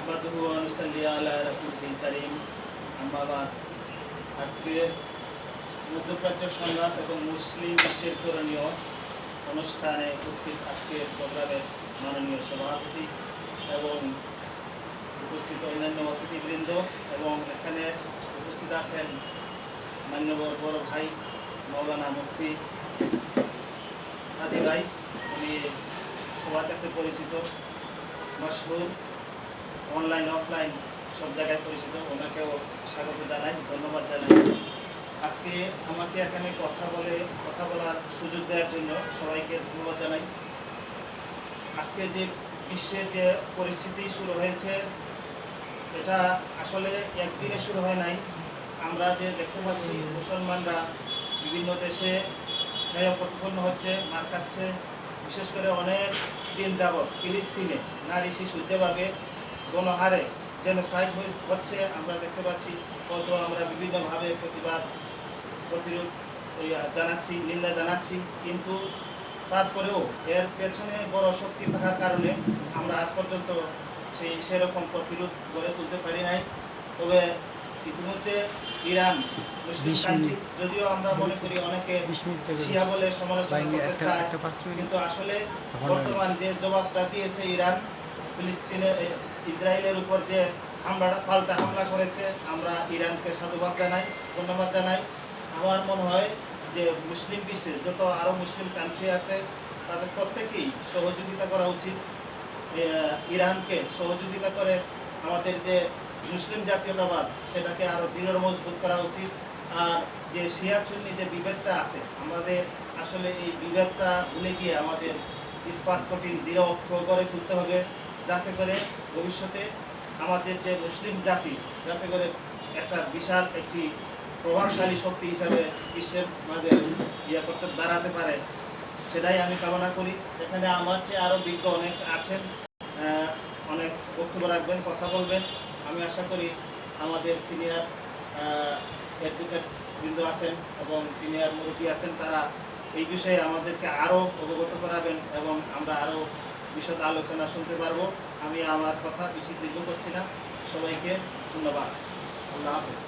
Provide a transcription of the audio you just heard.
নাহমাদুহু ওয়া নুসাল্লি আলা রাসূলিল কারীম আম্মা বাদ। আজকের মধ্যপ্রাচ্য সংঘাত এবং মুসলিম বিশ্বের করণীয় অনুষ্ঠানে উপস্থিত আজকের প্রোগ্রামের মাননীয় সভাপতি এবং উপস্থিত অন্যান্য অতিথিবৃন্দ এবং এখানে উপস্থিত আছেন মান্যবর বড় ভাই মৌলানা মুফতি সাদি ভাই, উনি সবার কাছে পরিচিত, মশহুর, অনলাইন অফলাইন সব জায়গায় পরিচিত। ওনাকেও স্বাগত জানাই, ধন্যবাদ জানাই। আজকে আমাকে এখানে কথা বলার সুযোগ দেওয়ার জন্য সবাইকে ধন্যবাদ জানাই। আজকে যে বিশ্বের যে পরিস্থিতি শুরু হয়েছে, এটা আসলে একদিনে শুরু হয় নাই। আমরা যে দেখতে পাচ্ছি মুসলমানরা বিভিন্ন দেশে প্রতিপন্ন হচ্ছে, মার খাচ্ছে। বিশেষ করে অনেক দিন যাবৎ ফিলিস্তিনে নারী শিশু যেভাবে গণহারে জেনোসাইড হচ্ছে আমরা দেখতে পাচ্ছি, কত আমরা বিভিন্নভাবে প্রতিরোধ জানাচ্ছি, নিন্দা জানাচ্ছি, কিন্তু তারপরেও এর পেছনে বড় শক্তি থাকার কারণে আমরা আজ পর্যন্ত সেরকম প্রতিরোধ গড়ে তুলতে পারি নাই। তবে ইতিমধ্যে ইরান মুসলিম কান্ট্রি, যদিও আমরা মনে করি অনেকে শিয়া বলে সমালোচনা করতে চায়, কিন্তু আসলে বর্তমান যে জবাবটা দিয়েছে ইরান ইসরায়েলের উপর যে পাল্টা হামলা করেছে, আমরা ইরানকে সাধুবাদ জানাই, ধন্যবাদ জানাই। আমার মনে হয় যে মুসলিম বিশ্বে যত আরও মুসলিম কান্ট্রি আছে তাদের প্রত্যেকেই সহযোগিতা করা উচিত, ইরানকে সহযোগিতা করে আমাদের যে মুসলিম জাতীয়তাবাদ সেটাকে আরও দৃঢ় মজবুত করা উচিত। আর যে শিয়া সুন্নি যে বিভেদটা আছে, আমাদের আসলে এই বিভেদটা ভুলে গিয়ে আমাদের ইস্পাত কঠিন দৃঢ় অক্ষ গড়ে তুলতে হবে, যাতে করে ভবিষ্যতে আমাদের যে মুসলিম জাতি যাতে করে একটা বিশাল একটি প্রভাবশালী শক্তি হিসাবে বিশ্বের মাঝে করতে দাঁড়াতে পারে, সেটাই আমি কামনা করি। এখানে আমার চেয়ে আরও বিজ্ঞ অনেক আছেন, অনেক বক্তব্য রাখবেন, কথা বলবেন। আমি আশা করি আমাদের সিনিয়র অ্যাডভোকেট বৃন্দ আছেন এবং সিনিয়র মুরব্বী আছেন, তারা এই বিষয়ে আমাদেরকে আরও অবগত করাবেন এবং আমরা আরও বিশদ আলোচনা শুনতে পারবো। আমি আমার কথা বেশি দীর্ঘ করছি না, সবাইকে ধন্যবাদ। আল্লাহ হাফেজ।